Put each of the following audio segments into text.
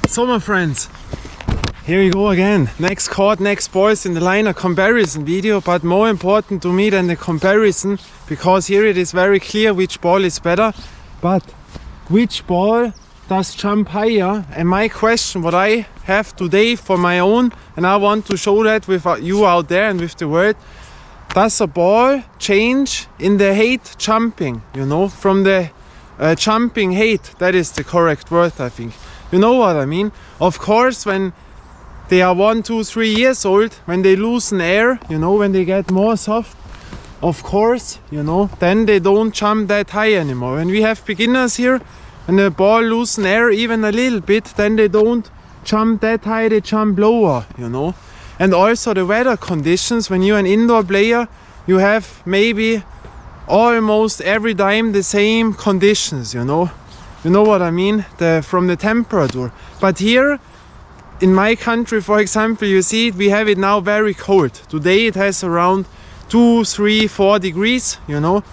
So my friends, here we go again. Next court, next balls in the line, a comparison video, but more important to me than the comparison, because here it is very clear which ball is better, but which ball does jump higher. And my question, what I have today for my own, and I want to show that with you out there and with the world, does a ball change in the height jumping, you know, from the jumping height? That is the correct word, I think. You know what I mean? Of course, when they are 1, 2, 3 years old, when they loosen air, you know, when they get more soft, of course, you know, then they don't jump that high anymore. When we have beginners here, when the ball loosen air even a little bit, then they don't jump that high, they jump lower, you know. And also the weather conditions, when you're an indoor player, you have maybe almost every time the same conditions, you know. You know what I mean? From the temperature. But here in my country, for example, you see it, we have it now very cold. Today it has around 2, 3, 4 degrees, you know,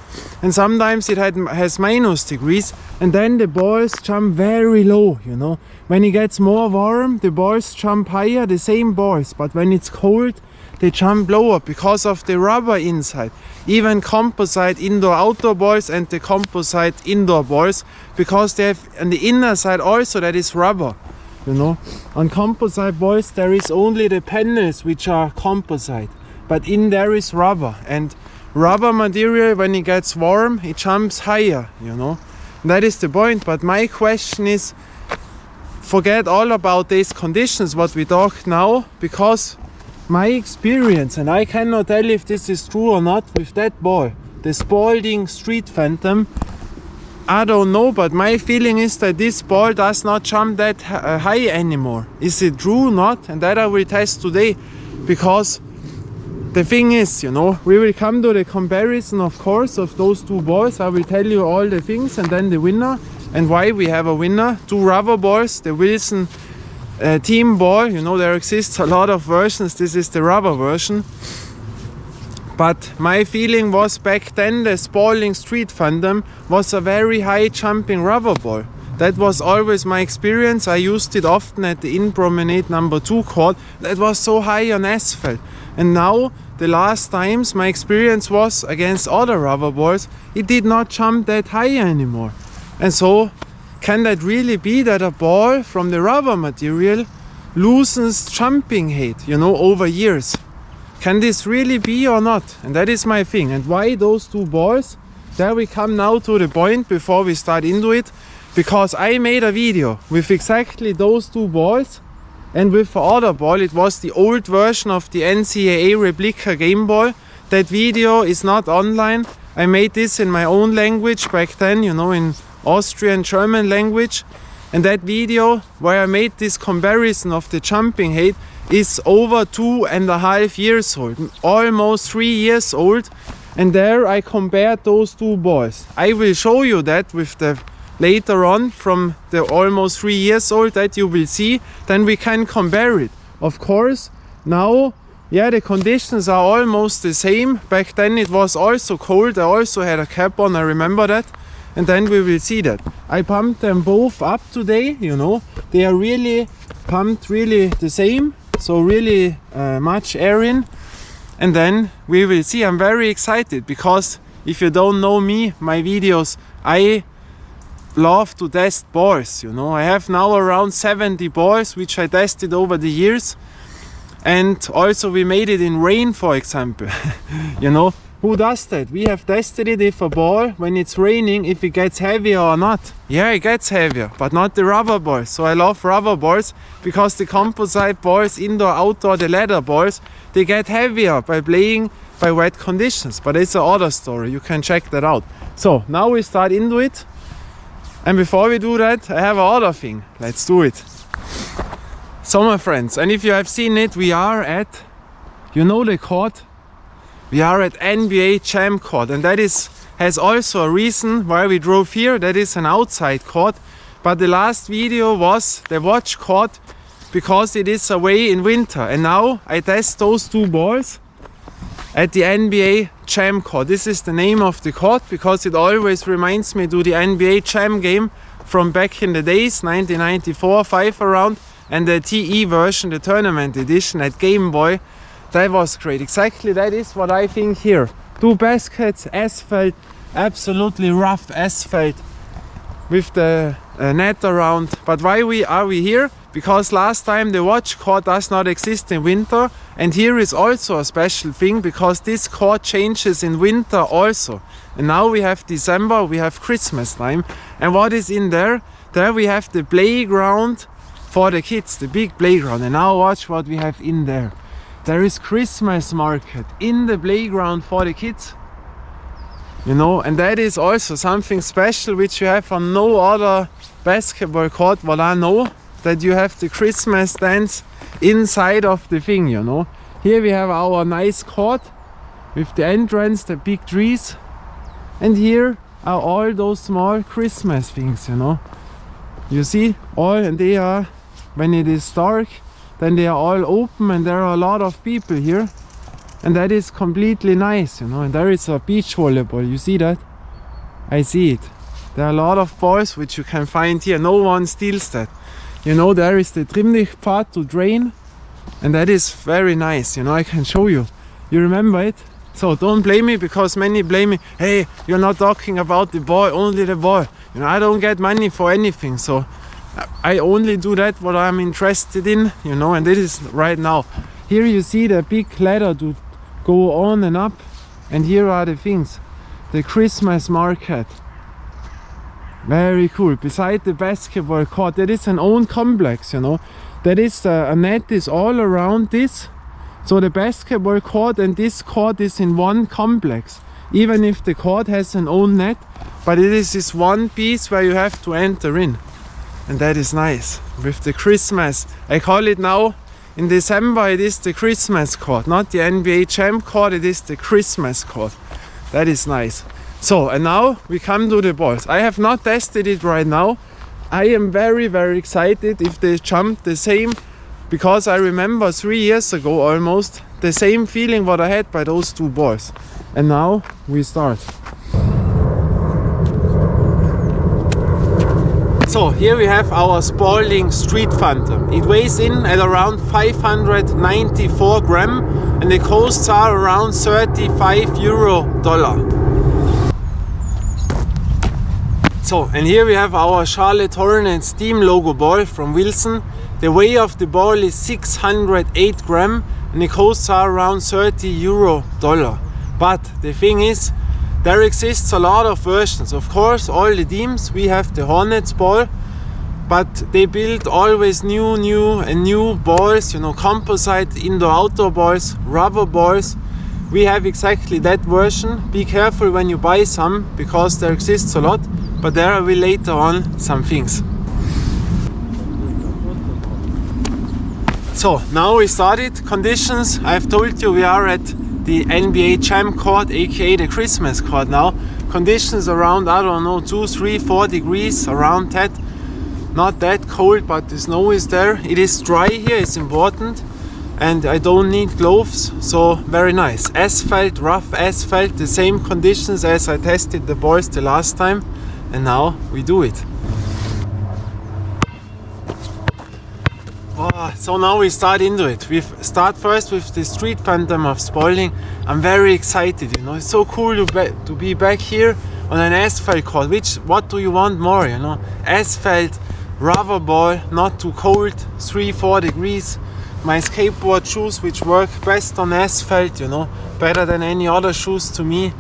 and sometimes it has minus degrees, and then the balls jump very low, you know. When it gets more warm, the balls jump higher, the same balls, but when it's cold, they jump lower because of the rubber inside. Even composite indoor-outdoor balls and the composite indoor balls, because they have on the inner side also that is rubber, you know. On composite balls there is only the panels which are composite, but in there is rubber, and rubber material, when it gets warm, it jumps higher, you know. That is the point. But my question is, forget all about these conditions what we talk now, because my experience, and I cannot tell if this is true or not, with that ball, the Spalding Street Phantom, I don't know, but my feeling is that this ball does not jump that high anymore. Is it true or not? And that I will test today, because the thing is, you know, we will come to the comparison, of course, of those two balls. I will tell you all the things, and then the winner, and why we have a winner. Two rubber balls, the Wilson team ball, you know, there exists a lot of versions. This is the rubber version. But my feeling was back then the Spalding Street Phantom was a very high jumping rubber ball. That was always my experience. I used it often at the In Promenade number 2 court. That was so high on asphalt. And now, the last times, my experience was against other rubber balls, it did not jump that high anymore. And so, can that really be that a ball from the rubber material loosens jumping height, you know, over years? Can this really be or not? And that is my thing. And why those two balls? There we come now to the point before we start into it. Because I made a video with exactly those two balls, and with the other ball, it was the old version of the NCAA replica game ball. That video is not online. I made this in my own language back then, you know, in Austrian, German language. And that video where I made this comparison of the jumping height is over 2.5 years old, almost 3 years old. And there I compared those two balls. I will show you that with the later on from the almost 3 years old, that you will see, then we can compare it. Of course, now, yeah, the conditions are almost the same. Back then it was also cold. I also had a cap on, I remember that. And then we will see that. I pumped them both up today, you know. They are really pumped really the same. So really much air in. And then we will see. I'm very excited because if you don't know me, my videos, I love to test balls, you know. I have now around 70 balls which I tested over the years, and also we made it in rain, for example. You know, who does that? We have tested it if a ball, when it's raining, if it gets heavier or not. Yeah, it gets heavier, but not the rubber balls. So I love rubber balls because the composite balls, indoor, outdoor, the leather balls, they get heavier by playing by wet conditions. But it's another story, you can check that out. So now we start into it. And before we do that, I have another thing. Let's do it. So my friends, and if you have seen it, we are at, you know the court? We are at NBA Jam Court, and that has also a reason why we drove here. That is an outside court. But the last video was the watch court because it is away in winter. And now I test those two balls at the NBA Jam Court. This is the name of the court because it always reminds me to the NBA Jam game from back in the days, 1994, 5 around, and the TE version, the tournament edition at Game Boy. That was great. Exactly, that is what I think here. 2 baskets, asphalt, absolutely rough asphalt with the net around. But why are we here? Because last time the watch court does not exist in winter, and here is also a special thing because this court changes in winter also. And now we have December, we have Christmas time, and what is in there? There we have the playground for the kids, the big playground. And now watch what we have in there. There is Christmas market in the playground for the kids. You know, and that is also something special which you have on no other basketball court, what I know, that you have the Christmas dance inside of the thing, you know. Here we have our nice court with the entrance, the big trees, and here are all those small Christmas things, you know. You see all, and they are, when it is dark, then they are all open and there are a lot of people here. And that is completely nice, you know. And there is a beach volleyball, you see that? I see it. There are a lot of balls which you can find here. No one steals that. You know, there is the Trimlich part to drain. And that is very nice, you know, I can show you. You remember it? So don't blame me, because many blame me. Hey, you're not talking about the ball, only the ball. You know, I don't get money for anything. So I only do that what I'm interested in, you know, and this is right now. Here you see the big ladder to go on and up, and here are the things. The Christmas market. Very cool. Beside the basketball court, that is an own complex, you know. That is a net is all around this. So the basketball court and this court is in one complex. Even if the court has an own net, but it is this one piece where you have to enter in. And that is nice. With the Christmas, I call it now, in December it is the Christmas court, not the NBA Champ court, it is the Christmas court. That is nice. So, and now we come to the balls. I have not tested it right now. I am very, very excited if they jump the same, because I remember 3 years ago almost, the same feeling what I had by those 2 balls. And now we start. So here we have our Spalding Street Phantom. It weighs in at around 594 grams and the costs are around €35. So, and here we have our Charlotte Hornets team logo ball from Wilson. The weight of the ball is 608 grams and the costs are around €30. But the thing is, there exists a lot of versions. Of course, all the teams, we have the Hornets ball, but they build always new balls, you know, composite indoor-outdoor balls, rubber balls. We have exactly that version. Be careful when you buy some, because there exists a lot, but there I will later on some things. So now we started. Conditions, I've told you we are at the NBA Champ court, aka the Christmas court now. Conditions around, I don't know, 2, 3, 4 degrees, around that. Not that cold, but the snow is there. It is dry here, it's important. And I don't need gloves, so very nice. Asphalt, rough asphalt, the same conditions as I tested the balls the last time. And now we do it. Oh, so now we start into it. We start first with the Street Phantom of Spalding. I'm very excited, you know. It's so cool to be back here on an asphalt court. What do you want more, you know? Asphalt, rubber ball, not too cold, 3-4 degrees. My skateboard shoes, which work best on asphalt, you know, better than any other shoes to me.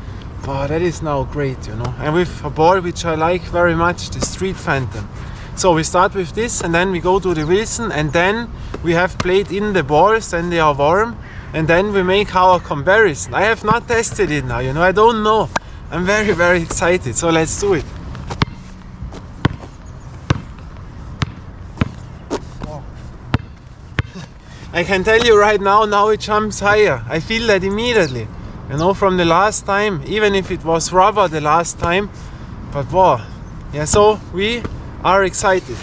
Oh, that is now great, you know. And with a ball which I like very much, the Street Phantom. So we start with this and then we go to the Wilson, and then we have played in the balls, then they are warm, and then we make our comparison. I have not tested it now, you know, I don't know. I'm very, very excited, so let's do it. I can tell you right now it jumps higher. I feel that immediately, you know, from the last time, even if it was rubber the last time. But wow, yeah, so we are excited.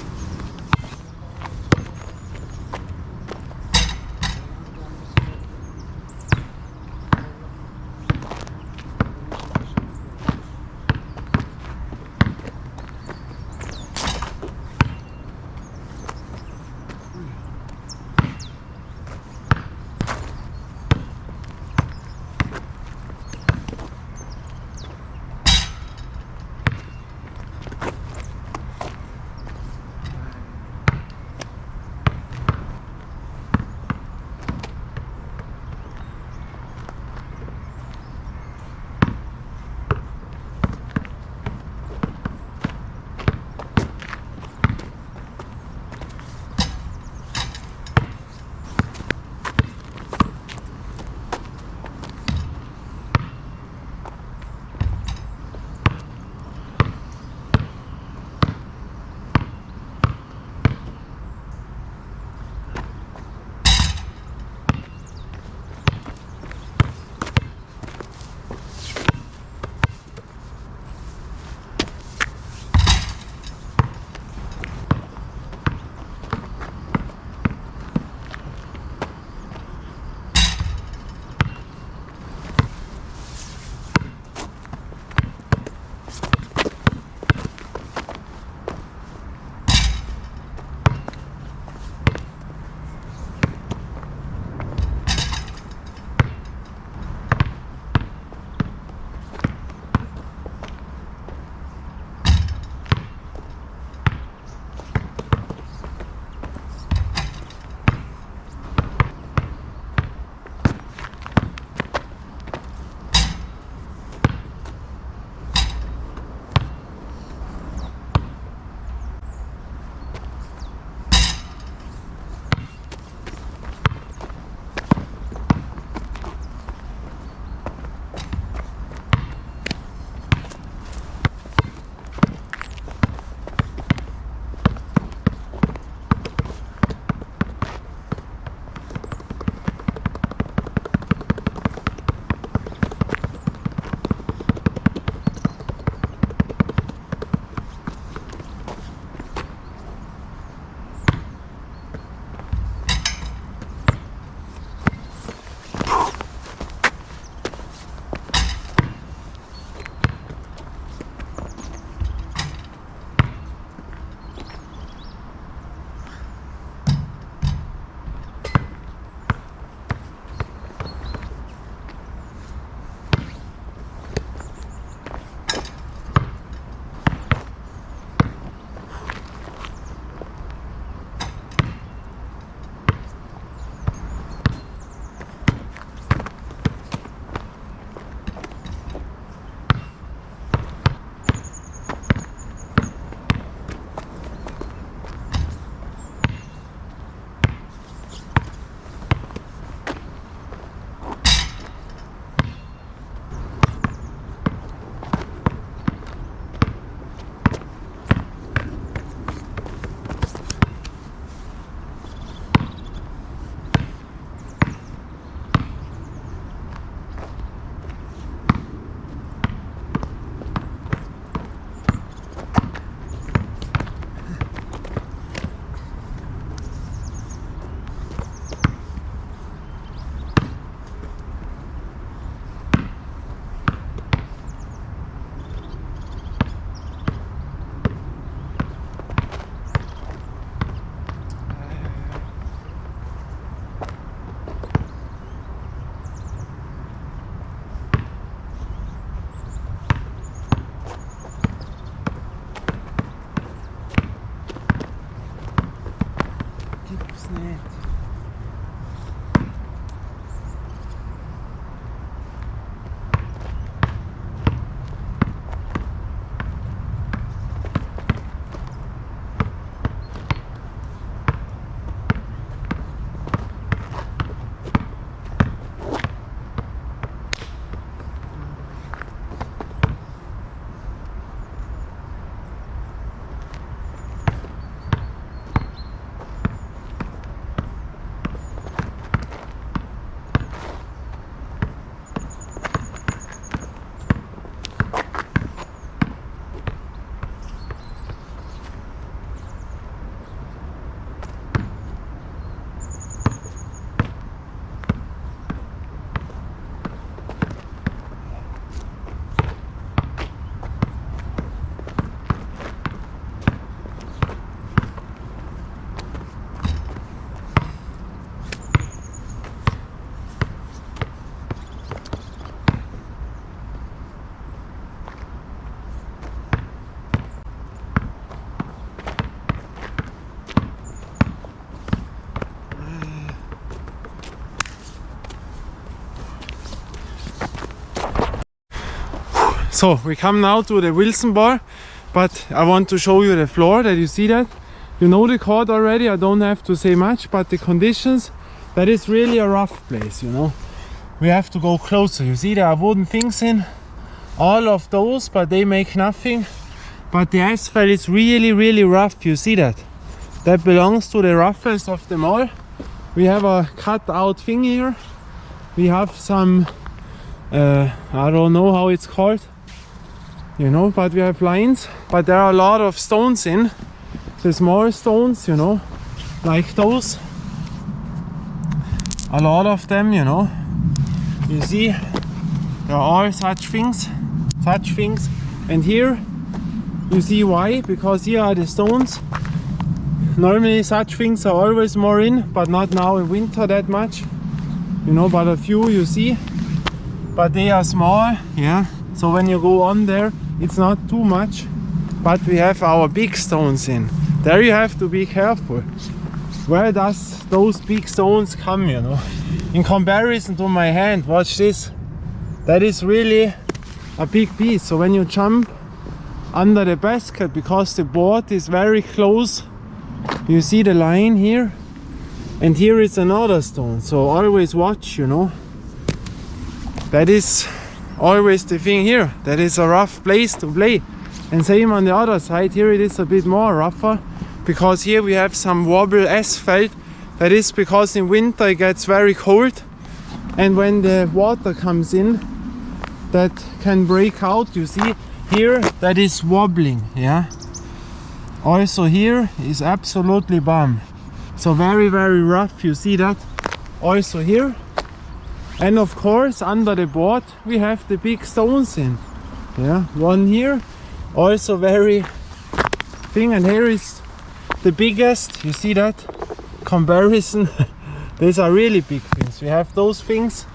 So we come now to the Wilson bar, but I want to show you the floor, that you see that. You know the court already, I don't have to say much, but the conditions, that is really a rough place, you know. We have to go closer. You see there are wooden things in, all of those, but they make nothing. But the asphalt is really rough, you see that. That belongs to the roughest of them all. We have a cut out thing here. We have some, I don't know how it's called, you know, but we have lines. But there are a lot of stones in, the small stones, you know, like those. A lot of them, you know. You see, there are all such things. And here, you see why, because here are the stones. Normally such things are always more in, but not now in winter that much, you know, but a few you see, but they are small, yeah, so when you go on there it's not too much. But we have our big stones in there. You have to be careful. Where does those big stones come, you know, in comparison to my hand? Watch this, that is really a big piece. So when you jump under the basket, because the board is very close, you see the line here, and here is another stone, so always watch, you know. That is always the thing here, that is a rough place to play. And same on the other side, here it is a bit more rougher, because here we have some wobble asphalt. That is because in winter it gets very cold, and when the water comes in, that can break out. You see here, that is wobbling, yeah. Also here is absolutely bomb, so very rough, you see that. Also here, and of course under the board we have the big stones in, yeah, one here, also very thing, and here is the biggest, you see that comparison. These are really big things, we have those things.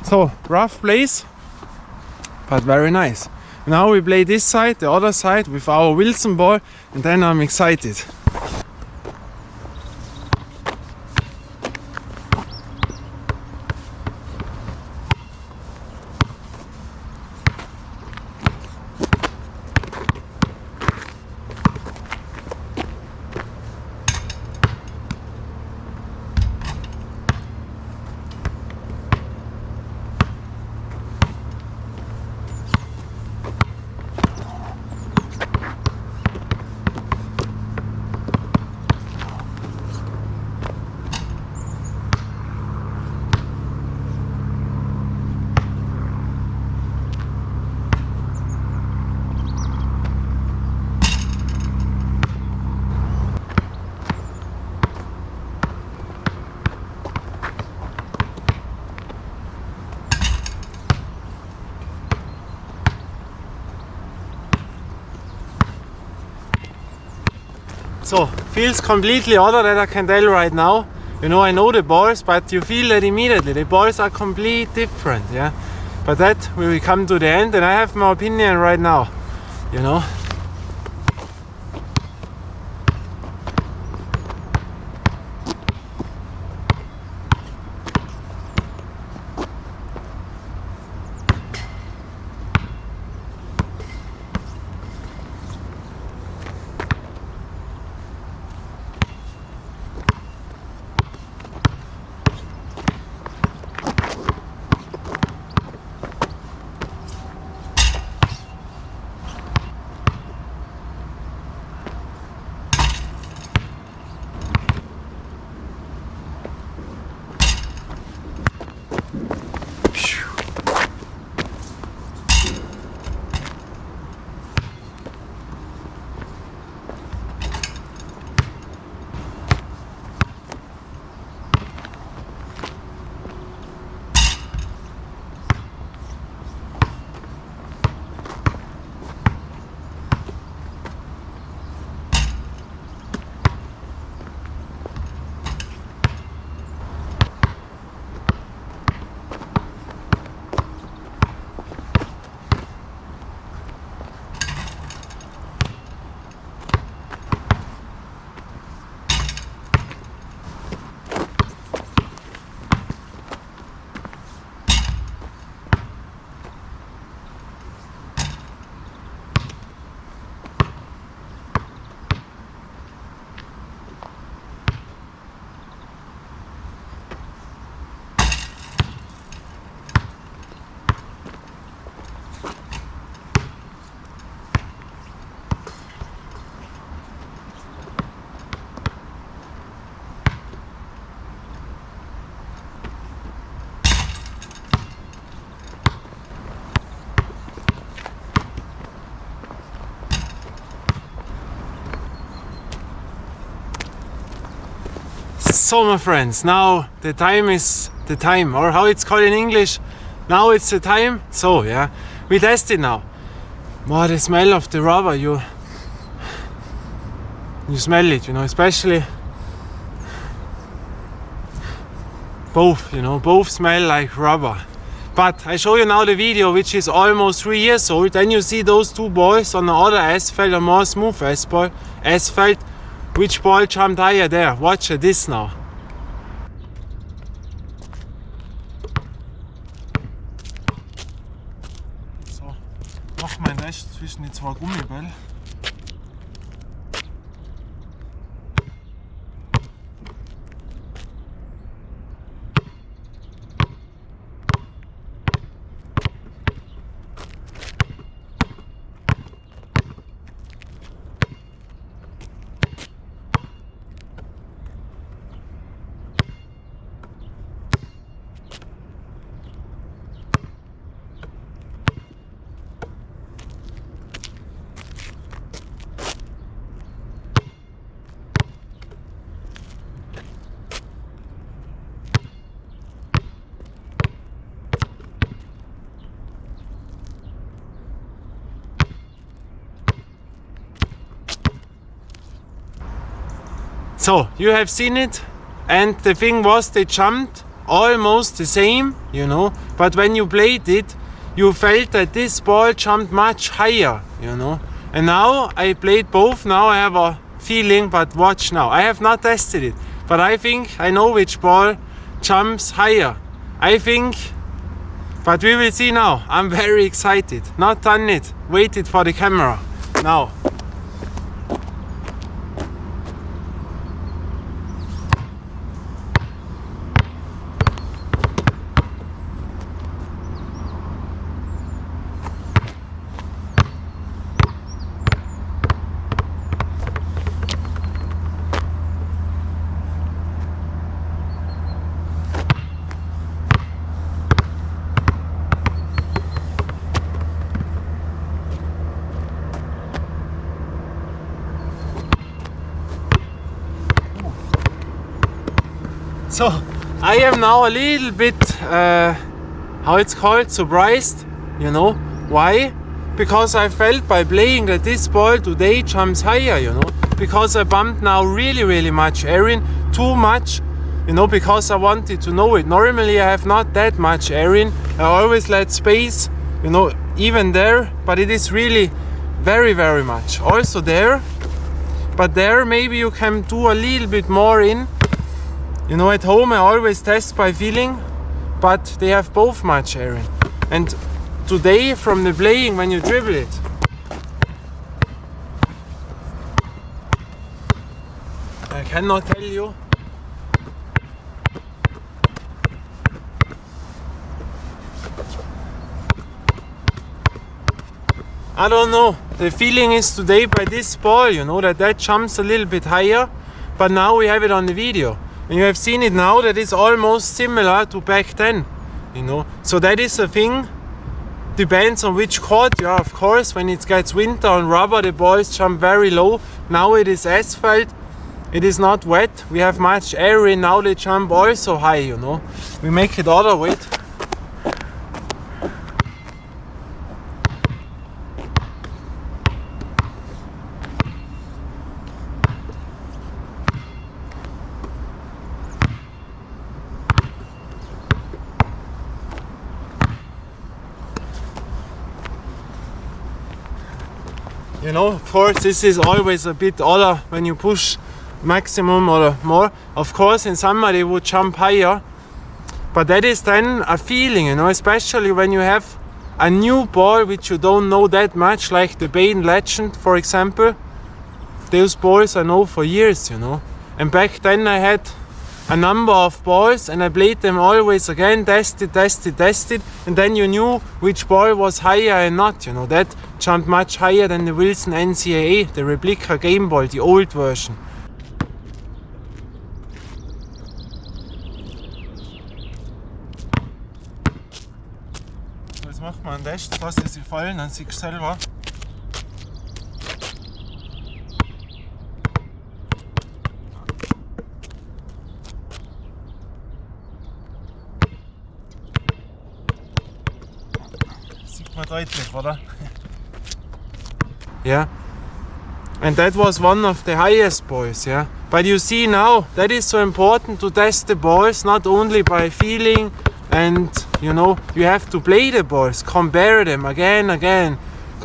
So rough place, but very nice. Now we play this side, the other side, with our Wilson ball, and then I'm excited. So, feels completely other that I can tell right now. You know, I know the balls, but you feel that immediately. The balls are completely different, yeah. But that we will come to the end, and I have my opinion right now, you know. So my friends, now the time is the time, or how it's called in English, now it's the time. So yeah, we test it now. Wow, the smell of the rubber, you smell it, you know, especially both, you know, both smell like rubber. But I show you now the video, which is almost 3 years old. Then you see those two balls on the other asphalt, a more smooth asphalt. Which ball jumped higher there? Watch this now. So, mach mein Rest zwischen die zwei Gummibälle. So, you have seen it, and the thing was, they jumped almost the same, you know, but when you played it, you felt that this ball jumped much higher, you know. And now I played both, now I have a feeling, but watch now. I have not tested it, but I think I know which ball jumps higher. I think, but we will see now. I'm very excited. Not done it, waited for the camera. Now. So I am now a little bit, how it's called, surprised, you know. Why? Because I felt by playing that this ball today jumps higher, you know. Because I bumped now really much air in, too much, you know, because I wanted to know it. Normally I have not that much air in, I always let space, you know, even there, but it is really very much. Also there, but there maybe you can do a little bit more in. You know, at home I always test by feeling, but they have both much air in. And today, from the playing, when you dribble it, I cannot tell you. I don't know, the feeling is today by this ball, you know, that jumps a little bit higher, but now we have it on the video. And you have seen it now, that is almost similar to back then, you know. So that is a thing, depends on which court you are, of course. When it gets winter on rubber, the balls jump very low. Now it is asphalt, it is not wet, we have much air in, now they jump also high, you know. We make it other way. You know, of course, this is always a bit other when you push maximum or more. Of course, in summer they would jump higher, but that is then a feeling, you know, especially when you have a new ball which you don't know that much, like the Bain Legend, for example. Those balls I know for years, you know. And back then I had a number of balls and I played them always again, tested, and then you knew which ball was higher and not, you know. That jumped much higher than the Wilson NCAA, the replica game ball, the old version. So, jetzt macht man einen Test, lass sie fallen, dann siehst du selber. deutlich, oder? Yeah. And that was one of the highest balls, yeah. But you see now, that is so important to test the balls, not only by feeling and, you know, you have to play the balls, compare them again,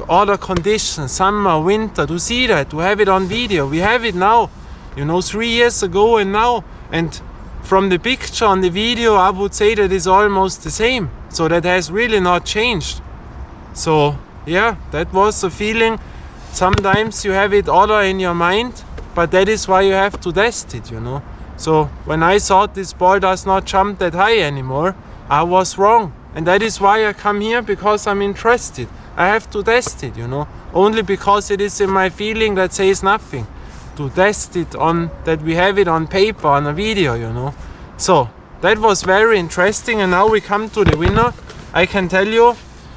other conditions, summer, winter, to see that, to have it on video. We have it now, you know, 3 years ago and now. And from the picture on the video, I would say that is almost the same. So that has really not changed. So, yeah, that was the feeling. Sometimes you have it other in your mind, but that is why you have to test it, you know. So when I thought this ball does not jump that high anymore, I was wrong. And that is why I come here, because I'm interested. I have to test it, you know. Only because it is in my feeling that says nothing. To test it on, that we have it on paper, on a video, you know. So that was very interesting. And now we come to the winner. I can tell you,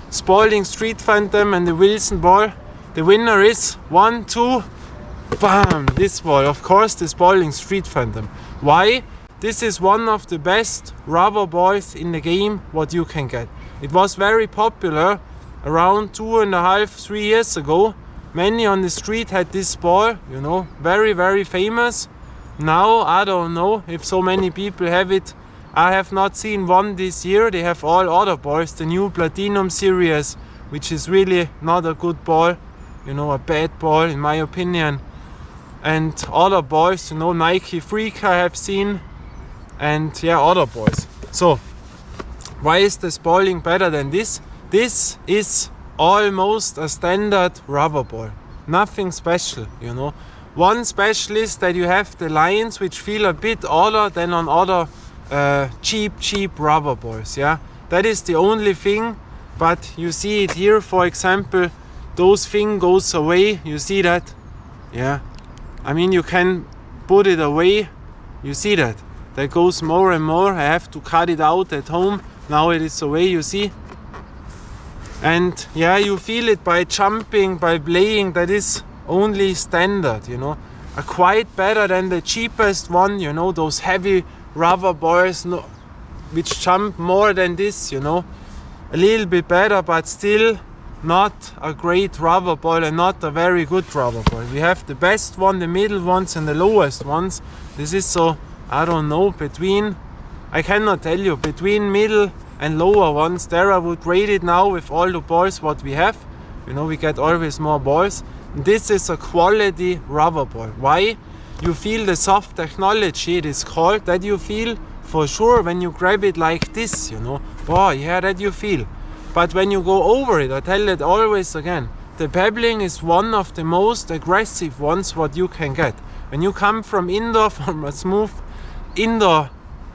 Spalding Street Phantom and the Wilson ball. The winner is 1, 2, bam! This ball, of course, the Spalding Street Phantom. Why? This is one of the best rubber balls in the game what you can get. It was very popular around 2.5, 3 years ago. Many on the street had this ball, you know, very, very famous. Now, I don't know if so many people have it. I have not seen one this year. They have all other balls, the new Platinum series, which is really not a good ball. You know, a bad ball in my opinion. And other balls, you know, Nike Freak I have seen. And yeah, other balls. So, why is the Spalding better than this? This is almost a standard rubber ball. Nothing special, you know. One special is that you have the lines which feel a bit other than on other cheap rubber balls, yeah. That is the only thing. But you see it here, for example, those thing goes away, you see that? Yeah. I mean, you can put it away, you see that? That goes more and more. I have to cut it out at home. Now it is away, you see? And yeah, you feel it by jumping, by playing. That is only standard, you know. Quite better than the cheapest one, you know, those heavy rubber balls which jump more than this, you know. A little bit better, but still not a great rubber ball and not a very good rubber ball. We have the best one, the middle ones and the lowest ones. This is so, I don't know, between, I cannot tell you, between middle and lower ones. There I would rate it now with all the balls what we have. You know, we get always more balls. This is a quality rubber ball. Why? You feel the soft technology, it is called, that you feel for sure when you grab it like this, you know. Boy, yeah, that you feel. But when you go over it, I tell it always again, the pebbling is one of the most aggressive ones what you can get. When you come from indoor, from a smooth indoor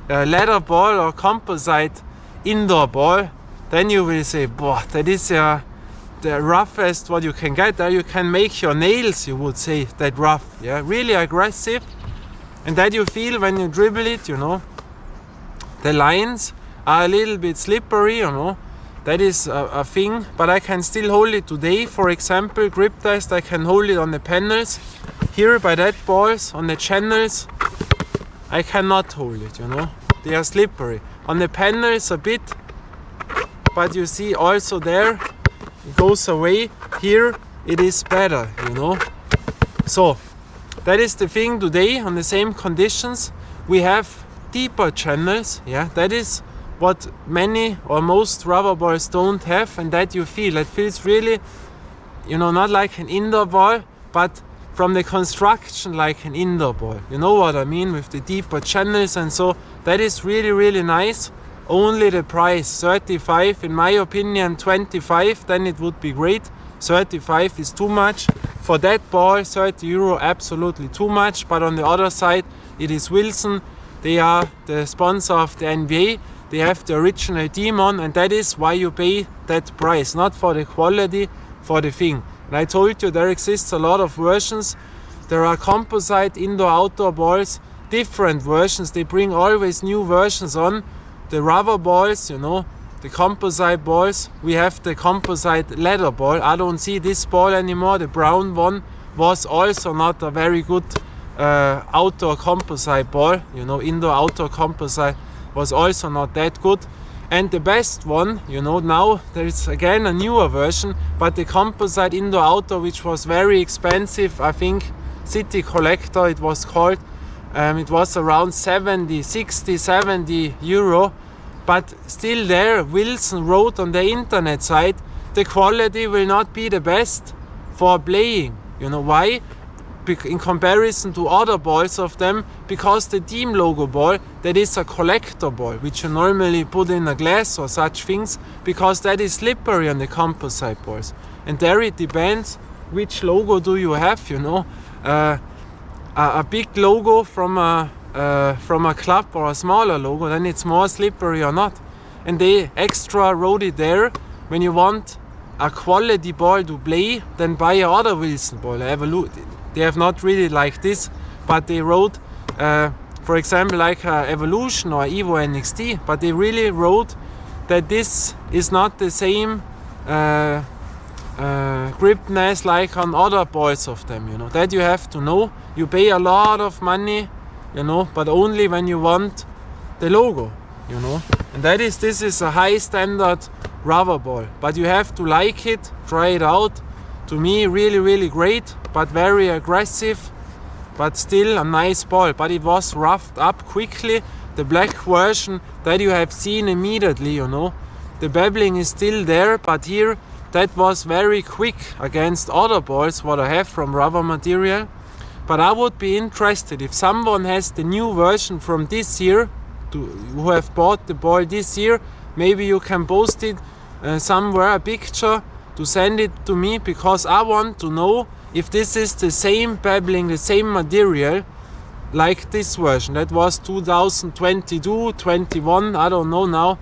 leather ball or composite indoor ball, then you will say, boah, that is the roughest what you can get. There you can make your nails, you would say, that rough. Yeah, really aggressive. And that you feel when you dribble it, you know. The lines are a little bit slippery, you know. That is a thing, but I can still hold it today. For example, grip test, I can hold it on the panels. Here by that balls, on the channels, I cannot hold it, you know. They are slippery. On the panels a bit, but you see also there, it goes away. Here it is better, you know. So, that is the thing today. On the same conditions, we have deeper channels, yeah, that is what many or most rubber balls don't have, and that you feel. It feels really, you know, not like an indoor ball, but from the construction like an indoor ball. You know what I mean, with the deeper channels and so. That is really, really nice. Only the price, 35, in my opinion, 25, then it would be great. 35 is too much. For that ball, 30 euro, absolutely too much. But on the other side, it is Wilson. They are the sponsor of the NBA. They have the original team on, and that is why you pay that price, not for the quality, for the thing. And I told you there exists a lot of versions. There are composite indoor-outdoor balls, different versions. They bring always new versions on. The rubber balls, you know, the composite balls. We have the composite leather ball. I don't see this ball anymore. The brown one was also not a very good outdoor composite ball. You know, indoor-outdoor composite was also not that good. And the best one, you know, now there is again a newer version, but the composite indoor outdoor, which was very expensive, I think City Collector it was called, it was around 70 euro, but still there Wilson wrote on the internet site the quality will not be the best for playing. You know why? In comparison to other balls of them, because the team logo ball, that is a collector ball which you normally put in a glass or such things, because that is slippery on the composite balls, and there it depends which logo do you have, you know. A big logo from a club or a smaller logo, then it's more slippery or not. And they extra wrote it there, when you want a quality ball to play, then buy a other Wilson ball. They have not really like this, but they wrote, for example, like Evolution or Evo NXT, but they really wrote that this is not the same gripness like on other balls of them, you know. That you have to know. You pay a lot of money, you know, but only when you want the logo, you know. And this is a high standard rubber ball, but you have to like it, try it out. To me, really great, but very aggressive, but still a nice ball. But it was roughed up quickly. The black version that you have seen immediately, you know. The beveling is still there, but here that was very quick against other balls what I have from rubber material. But I would be interested if someone has the new version from this year, who have bought the ball this year, maybe you can post it somewhere, a picture, to send it to me, because I want to know if this is the same beveling, the same material like this version. That was 2022, 21, I don't know now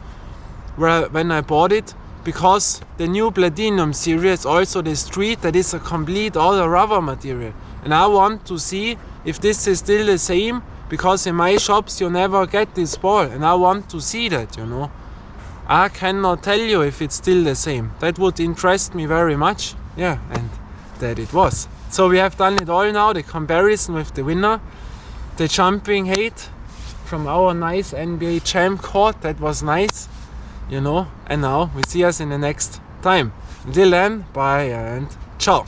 when I bought it, because the new Platinum series, also the Street, that is a complete other rubber material. And I want to see if this is still the same, because in my shops you never get this ball, and I want to see that, you know. I cannot tell you if it's still the same. That would interest me very much. Yeah, and that it was. So we have done it all now, the comparison with the winner, the jumping height from our nice NBA Champ court, that was nice, you know. And now we see us in the next time. Until then, bye and ciao.